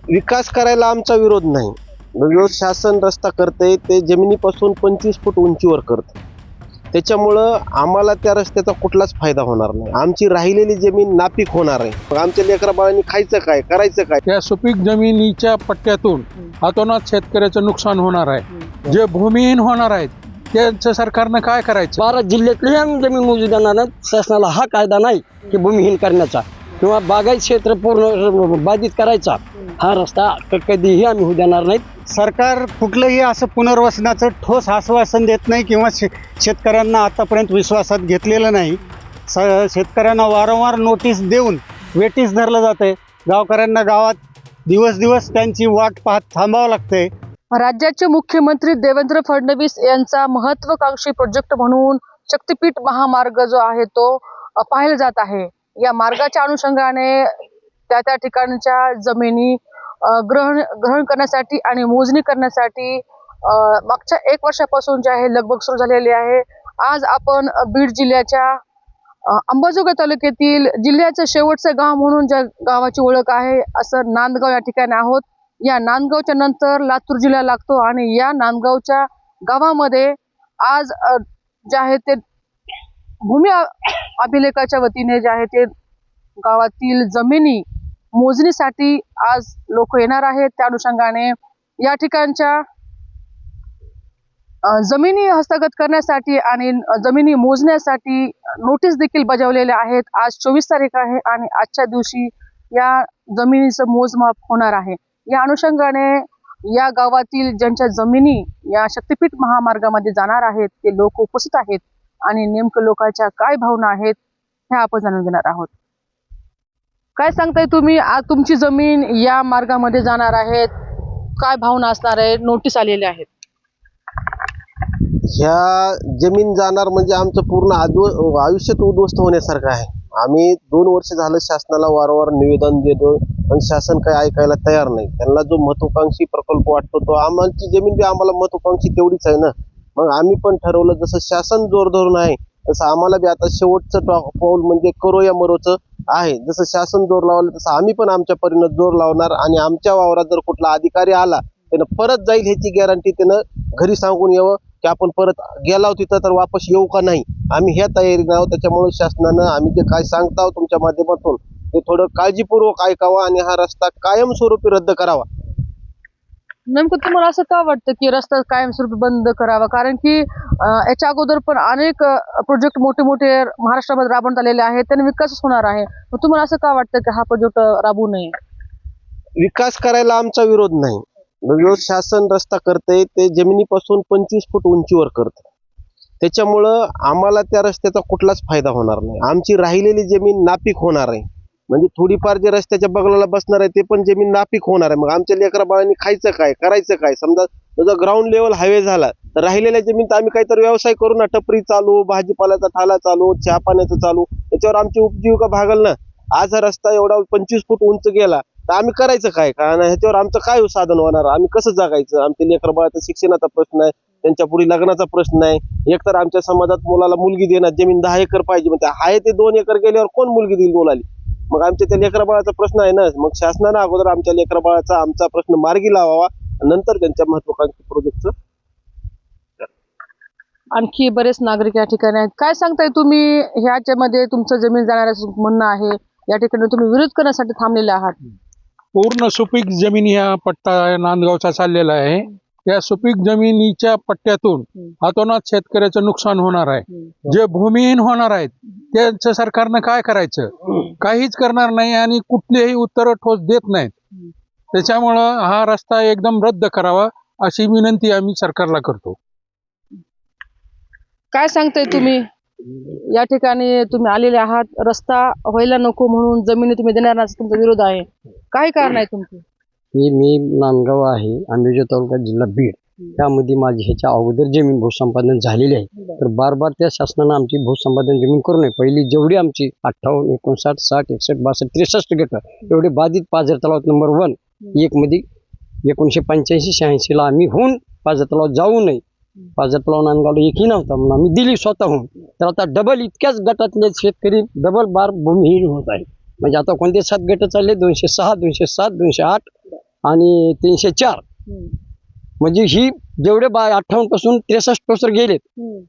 विकास करायला आमचा विरोध नाही. जो शासन रस्ता करते ते जमिनीपासून 25 फूट उंचीवर करते. त्याच्यामुळं आम्हाला त्या रस्त्याचा कुठलाच फायदा होणार नाही. आमची राहिलेली जमीन नापीक होणार आहे. मग आमच्या लेकराबाळांनी खायचं काय, करायचं काय? त्या सुपीक जमिनीच्या पट्ट्यातून हातोनात शेतकऱ्याचं नुकसान होणार आहे. जे भूमिहीन होणार आहेत त्यांचं सरकारनं काय करायचं? 12 जिल्ह्यातली आम्ही जमीन मोजू देणार नाही. शासनाला हा कायदा नाही की भूमिहीन करण्याचा किंवा बागायत क्षेत्र पूर्ण बाधित करायचा. हा रस्ता कधीही आम्ही होऊ देणार नाहीत. सरकार कुठलंही असं पुनर्वसनाचं ठोस आश्वासन देत नाही किंवा शेतकऱ्यांना आतापर्यंत विश्वासात घेतलेलं नाही. शेतकऱ्यांना वारंवार नोटीस देऊन वेटीस धरलं जातंय. गावकऱ्यांना गावात दिवस त्यांची वाट पाहत थांबावं लागतंय. राज्याचे मुख्यमंत्री देवेंद्र फडणवीस यांचा महत्वाकांक्षी प्रोजेक्ट म्हणून शक्तीपीठ महामार्ग जो आहे तो पाहिला जात आहे. या मार्गाच्या अनुषंगाने त्या ठिकाणच्या जमिनी ग्रहण करण्यासाठी आणि मोजणी करण्यासाठी मागच्या 1 वर्षापासून जे आहे लगबग सुरू झालेली आहे. आज आपण बीड जिल्ह्याच्या अंबाजोगाई तालुक्यातील जिल्ह्याचं शेवटचं गाव म्हणून ज्या गावाची ओळख आहे असं नांदगाव या ठिकाणी आहोत. या नांदगावच्या नंतर लातूर जिल्हा लागतो आणि या नांदगावच्या गावामध्ये आज जे आहे ते भूमी अभिलेखाच्या वतीने जे आहे ते गावातील जमिनी मोजणीसाठी आज लोक येणार आहेत. त्या अनुषंगाने या ठिकाणच्या जमिनी हस्तगत करण्यासाठी आणि जमिनी मोजण्यासाठी नोटीस देखील बजावलेल्या आहेत. आज 24 तारीख आहे आणि आजच्या दिवशी या जमिनीचं मोजमाप होणार आहे. या अनुषंगाने या गावातील ज्यांच्या जमिनी या शक्तीपीठ महामार्गामध्ये जाणार आहेत ते लोक उपस्थित आहेत आणि नेमकं लोकांच्या काय भावना आहेत हे आपण जाणून घेणार आहोत. काय सांगताय तुम्ही? आज तुमची जमीन या मार्गामध्ये जाणार आहेत, काय भावना असणार आहे? नोटीस आलेल्या आहेत. ह्या जमीन जाणार म्हणजे आमचं पूर्ण आयुष्यात उद्ध्वस्त होण्यासारखं आहे. आम्ही 2 वर्ष झालं शासनाला वारंवार निवेदन देतो पण शासन काही ऐकायला तयार नाही. त्यांना जो महत्वाकांक्षी प्रकल्प वाटतो तो आमची जमीन बी आम्हाला महत्वाकांक्षी तेवढीच आहे ना. मग आम्ही पण ठरवलं जसं शासन जोर धरून आहे तसं आम्हाला बी आता शेवटचं पाऊल म्हणजे करो या मरोचं आहे. जसं शासन जोर लावलं तसं आम्ही पण आमच्या परीनं जोर लावणार आणि आमच्या वावरात जर कुठला अधिकारी आला त्यानं परत जाईल ह्याची गॅरंटी त्यानं घरी सांगून यावं की आपण परत गेला तिथं तर वापस येऊ का नाही. आम्ही ह्या तयारीनं आहोत. त्याच्यामुळे शासनानं आम्ही जे काय सांगतो तुमच्या माध्यमातून ते थोडं काळजीपूर्वक ऐकावं आणि हा रस्ता कायमस्वरूपी रद्द करावा. नेमकं तुम्हाला असं का वाटतं की रस्ता कायमस्वरूपी बंद करावा? कारण की याच्या अगोदर पण अनेक प्रोजेक्ट मोठे महाराष्ट्रामध्ये राबवण्यात आलेले आहेत, त्यांनी विकासच होणार आहे. मग तुम्हाला असं का वाटतं की हा प्रोजेक्ट राबवू नये? विकास करायला आमचा विरोध नाही. जो शासन रस्ता करते ते जमिनीपासून 25 फूट उंचीवर करते. त्याच्यामुळं आम्हाला त्या रस्त्याचा कुठलाच फायदा होणार नाही. आमची राहिलेली जमीन नापीक होणार आहे. म्हणजे थोडीफार जे रस्त्याच्या बगलाला बसणार आहे ते पण जमीन नापीक होणार आहे. मग आमच्या लेकराबाळांनी खायचं काय, करायचं काय? समजा त्याचा ग्राउंड लेवल हायवे झाला तर राहिलेल्या जमीन आम्ही काहीतरी व्यवसाय करू ना. टपरी चालू, भाजीपाल्याचा ठाला चालू, चहा पाण्याचं चालू, त्याच्यावर आमची उपजीविका भागल ना. आज हा रस्ता एवढा 25 फूट उंच गेला तर आम्ही करायचं काय? कारण ह्याच्यावर आमचं काय साधन होणार? आम्ही कसं जगायचं? आमच्या लेकराबाळाचा शिक्षणाचा प्रश्न आहे, त्यांच्या पुढे लग्नाचा प्रश्न आहे. एकतर आमच्या समाजात मुलाला मुलगी देणार, जमीन 10 एकर पाहिजे म्हणते, आहे ते 2 एकर गेल्यावर कोण मुलगी देईल मुलाली? मग आमच्या त्या लेकराबाळाचा प्रश्न आहे ना. मग शासनानं अगोदर आमच्या लेकराबाळाचा आमचा प्रश्न मार्गी लावावा, नंतर त्यांच्या महत्वाकांक्षी प्रोजेक्टचं. आणखी बरेच नागरिक या ठिकाणी आहेत. काय सांगताय तुम्ही? ह्याच्यामध्ये तुमचं जमीन जाणाऱ्याचं म्हणणं आहे, या ठिकाणी तुम्ही विरोध करण्यासाठी थांबलेले आहात. पूर्ण सुपीक जमीन ह्या पट्टा नांदगावचा चाललेला आहे. या सुपीक जमिनीच्या पट्ट्यातून हातोनात शेतकऱ्याचं नुकसान होणार आहे. जे भूमिहीन होणार आहेत त्यांचं सरकारनं काय करायचं? काहीच करणार नाही आणि कुठलेही उत्तर ठोस देत नाहीत. त्याच्यामुळं हा रस्ता एकदम रद्द करावा अशी विनंती आम्ही सरकारला करतो. काय सांगताय तुम्ही? या ठिकाणी तुम्ही आलेले आहात, रस्ता व्हायला नको म्हणून जमिनी तुम्ही देणार नाही तुमचा विरोध आहे. काय कारण आहे तुमचं? मी नांदगाव आहे, अंबाजोगाई तालुका, जिल्हा बीड. त्यामध्ये माझी ह्याच्या अगोदर जमीन भूसंपादन झालेली आहे. तर बार त्या शासनानं आमची भूसंपादन जमीन करू नये. पहिली जेवढी आमची 58, 59, 60, 61, 62, 63 गट एवढे बाधित पाझर तलाव नंबर 1 1 मध्ये 1985-86 ला आम्ही होऊन पाझर तलाव जाऊ नये. पाझर तलाव नांदगावला एकही नव्हता म्हणून आम्ही दिली स्वतःहून. तर आता डबल इतक्याच गटातले शेतकरी डबल बार भूमिहीन होत आहे. म्हणजे आता कोणते 7 गट चालले? 206, 207, 208 आणि 304 म्हणजे ही जेवढे 58 पासून 63 पोस्टर गेलेत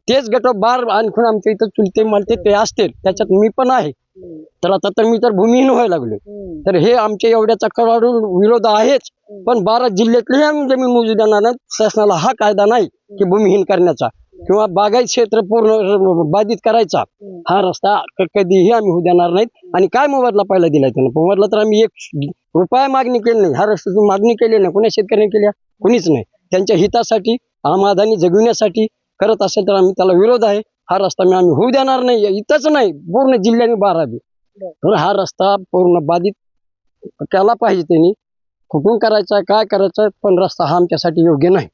तेच गट बार आणखून आमच्या इथं चुलते मालते ते असतील, त्याच्यात मी पण आहे. तर आता तर मी तर भूमिहीन व्हायला लागलो. तर हे आमच्या एवढ्याचा कडाडून विरोध आहेच, पण 12 जिल्ह्यातली आम्ही जमीन मोजू देणार नाही. शासनाला हा कायदा नाही की भूमिहीन करण्याचा किंवा बागायत क्षेत्र पूर्ण बाधित करायचा. हा रस्ता कधीही आम्ही होऊ देणार नाहीत. आणि काय मोबदला पहिला दिलाय त्यानं? मोबदला तर आम्ही 1 रुपया मागणी केली नाही. हा रस्त्याची मागणी केली नाही. कोण्या शेतकऱ्यांनी केली? कुणीच नाही. त्यांच्या हितासाठी आमादानी जगविण्यासाठी करत असेल तर आम्ही त्याला विरोध आहे. हा रस्ता आम्ही होऊ देणार नाही. इथंच नाही, पूर्ण जिल्ह्याने 12 बी. तर हा रस्ता पूर्ण बाधित केला पाहिजे त्यांनी. कुठून करायचा, काय करायचं, पण रस्ता हा आमच्यासाठी योग्य नाही.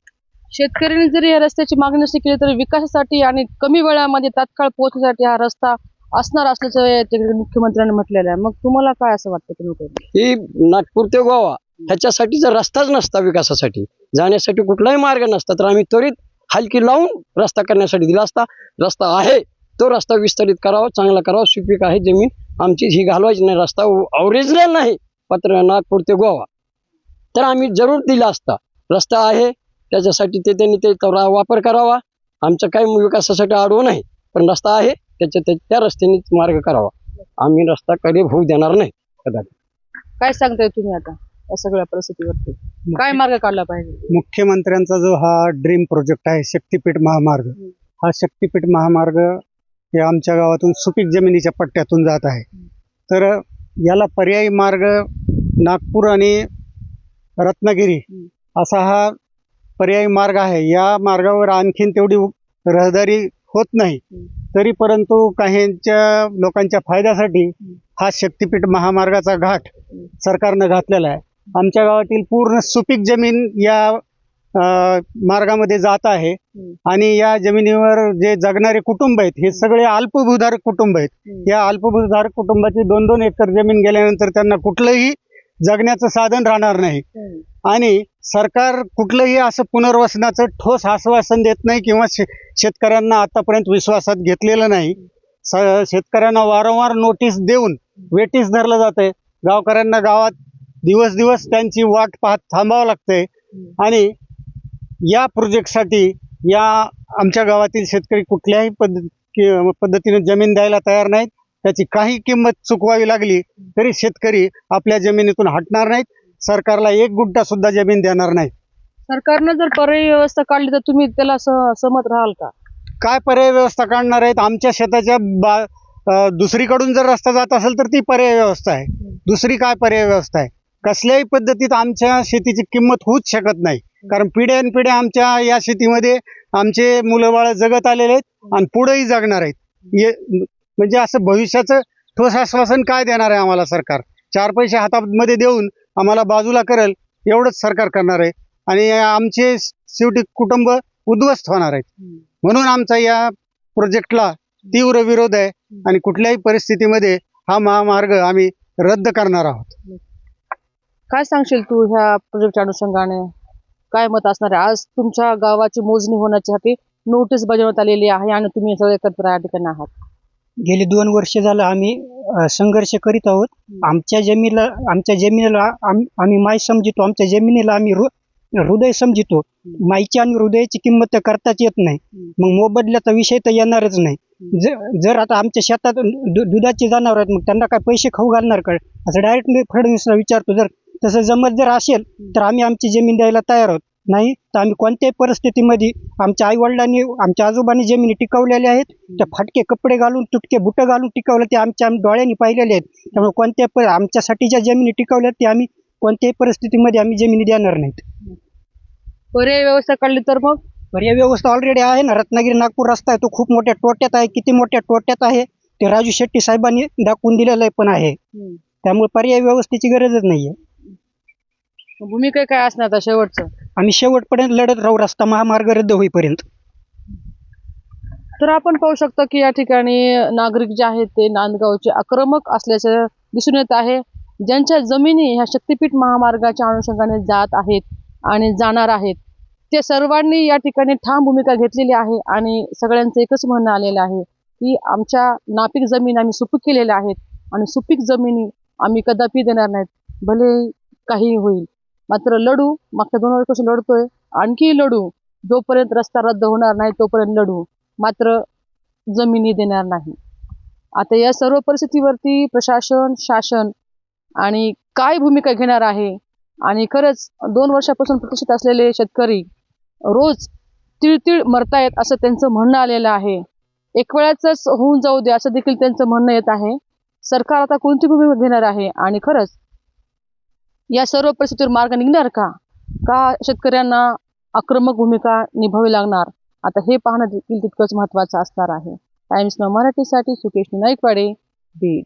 शेतकऱ्यांनी जरी या रस्त्याची मागणी नसली केली तरी विकासासाठी आणि कमी वेळामध्ये तात्काळ पोहोचण्यासाठी हा रस्ता असणार असल्याचं या ठिकाणी मुख्यमंत्र्यांनी म्हटलेलं आहे. मग तुम्हाला काय असं वाटतं तुम्ही? ही नागपूर ते गोवा ह्याच्यासाठी जर रस्ताच नसता, विकासासाठी जाण्यासाठी कुठलाही मार्ग नसता, तर आम्ही त्वरित हलकी लावून रस्ता करण्यासाठी दिला असता. रस्ता आहे तो रस्ता विस्तारित करावा, चांगला करावा. सुपीक आहे जमीन आमची, ही घालवायची नाही. रस्ता ओरिजिनल नाही पत्र नागपूर ते गोवा, तर आम्ही जरूर दिला असता. रस्ता आहे त्याच्यासाठी त्यांनी ते वापर करावा. आमचं काही विकासासाठी आडवं नाही, पण रस्ता आहे त्या रस्त्याने मार्ग करावा. आम्ही रस्ता कधी होऊ देणार नाही कदाचित. काय सांगताय तुम्ही आता या सगळ्या परिस्थितीवरती? काय मार्ग काढला पाहिजे? मुख्यमंत्र्यांचा जो हा ड्रीम प्रोजेक्ट आहे शक्तीपीठ महामार्ग, हा शक्तीपीठ महामार्ग हे आमच्या गावातून सुपीक जमिनीच्या पट्ट्यातून जात आहे. तर याला पर्यायी मार्ग नागपूर आणि रत्नागिरी असा हा पर्यायी मार्ग आहे. या मार्गावर आणखीन तेवढी रहदारी होत नाही, तरी परंतु काहींच्या लोकांच्या फायद्यासाठी हा शक्तीपीठ महामार्गाचा घाट सरकारनं घातलेला आहे. आमच्या गावातील पूर्ण सुपीक जमीन या मार्गामध्ये जात आहे. आणि या जमिनीवर जे जगणारे कुटुंब आहेत हे सगळे अल्पभूधारक कुटुंब आहेत. या अल्पभूधारक कुटुंबाची 2-2 एकर जमीन गेल्यानंतर त्यांना कुठलंही जगण्याचं साधन राहणार नाही. आणि सरकार कुठलंही असं पुनर्वसनाचं ठोस आश्वासन देत नाही किंवा शेतकऱ्यांना आतापर्यंत विश्वासात घेतलेलं नाही. शेतकऱ्यांना वारंवार नोटीस देऊन वेटीस धरलं जातंय. गावकऱ्यांना गावात दिवस त्यांची वाट पाहत थांबावं लागतंय. आणि या प्रोजेक्टसाठी या आमच्या गावातील शेतकरी कुठल्याही पद्धतीने जमीन द्यायला तयार नाहीत. त्याची काही किंमत चुकवावी लागली तरी शेतकरी आपल्या जमिनीतून हटणार नाहीत. सरकारला 1 गुंठा सुद्धा जमीन देणार नाही. सरकारनं जर पर्यायी व्यवस्था काढली तर तुम्ही त्याला सहमत राहाल का? काय पर्याय व्यवस्था काढणार आहेत? आमच्या शेताच्या दुसरीकडून जर रस्ता जात असेल तर ती पर्याय व्यवस्था आहे. दुसरी काय पर्याय व्यवस्था आहे? कसल्याही पद्धतीत आमच्या शेतीची किंमत होऊच शकत नाही. कारण पिढ्यानपिढ्या आमच्या या शेतीमध्ये आमचे मुलं बाळ जगत आलेले आहेत आणि पुढेही जगणार आहेत. म्हणजे असं भविष्याचं ठोस आश्वासन काय देणार आहे आम्हाला सरकार? 4 पैसे हातामध्ये देऊन आम्हाला बाजूला करेल एवढंच सरकार करणार आहे. आणि आमचे शेवटी कुटुंब उद्ध्वस्त होणार आहेत. म्हणून आमचा या प्रोजेक्टला तीव्र विरोध आहे आणि कुठल्याही परिस्थितीमध्ये हा महामार्ग आम्ही रद्द करणार आहोत. काय सांगशील तू ह्या प्रोजेक्टच्या अनुषंगाने? काय मत असणार आहे? आज तुमच्या गावाची मोजणी होण्यासाठी नोटीस बजावण्यात आलेली आहे आणि तुम्ही सगळे एकत्र या ठिकाणी आहात. गेली 2 वर्ष झालं आम्ही संघर्ष करीत आहोत. आमच्या जमिनीला आम्ही माय समजितो. आमच्या जमिनीला आम्ही हृदय समजितो. माईची आणि हृदयाची किंमत तर करताच येत नाही. मग मोबदल्याचा विषय तर येणारच नाही. जर आता आमच्या शेतात दुधाची जनावर आहेत, मग त्यांना काय पैसे खाऊ घालणार का? असं डायरेक्ट मी फडणवीसला विचारतो. जर तसं जमत जर असेल तर आम्ही आमची जमीन द्यायला तयार आहोत. नाही तर आम्ही कोणत्याही परिस्थितीमध्ये आमच्या आईवडिलांनी आमच्या आजोबांनी जमिनी टिकवलेल्या आहेत. त्या फाटके कपडे घालून तुटके बुटं घालून टिकवलं ते आमच्या डोळ्यांनी पाहिलेले आहेत. त्यामुळे कोणत्याही आमच्यासाठी ज्या जमिनी टिकवल्या ते आम्ही कोणत्याही परिस्थितीमध्ये आम्ही जमिनी देणार नाहीत. पर्यायी व्यवस्था काढली तर मग? पर्यायी व्यवस्था ऑलरेडी आहे ना. रत्नागिरी नागपूर रस्ता आहे तो खूप मोठ्या टोट्यात आहे. किती मोठ्या टोट्यात आहे ते राजू शेट्टी साहेबांनी दाखवून दिलेलं पण आहे. त्यामुळे पर्यायी व्यवस्थेची गरजच नाहीये. भूमिका काय असणार आता शेवटचं? आम्ही शेवटपर्यंत लढत राहू रस्ता महामार्ग रद्द होईपर्यंत. तर आपण पाहू शकतो की या ठिकाणी नागरिक जे आहेत ते नांदगावचे आक्रमक असल्याचं दिसून येत आहे. ज्यांच्या जमिनी ह्या शक्तीपीठ महामार्गाच्या अनुषंगाने जात आहेत आणि जाणार आहेत ते सर्वांनी या ठिकाणी ठाम भूमिका घेतलेली आहे. आणि सगळ्यांचं एकच म्हणणं आलेलं आहे की आमच्या नापीक जमीन आम्ही सुपीक केलेल्या आहेत आणि सुपीक जमिनी आम्ही कदापि देणार नाहीत, भले काही होईल. मात्र लढू, मागच्या 2 वर्षापासून लढतोय, आणखी लढू, जोपर्यंत रस्ता रद्द होणार नाही तोपर्यंत लढू, मात्र जमिनी देणार नाही. आता या सर्व परिस्थितीवरती प्रशासन, शासन आणि काय भूमिका घेणार आहे, आणि खरंच 2 वर्षापासून प्रतीक्षेत असलेले शेतकरी रोज तिळतिळ मरतायत असं त्यांचं म्हणणं आलेलं आहे. एक वेळाच होऊन जाऊ दे असं देखील त्यांचं म्हणणं येत आहे. सरकार आता कोणती भूमिका घेणार आहे आणि खरंच या सर्व परिस्थितीवर मार्ग निघणार का शेतकऱ्यांना आक्रमक भूमिका निभावी लागणार? आता हे पाहणं देखील तितकंच महत्त्वाचं असणार आहे. टाइम्स नाऊ मराठीसाठी सुकेश नाईकवाडे, बीड.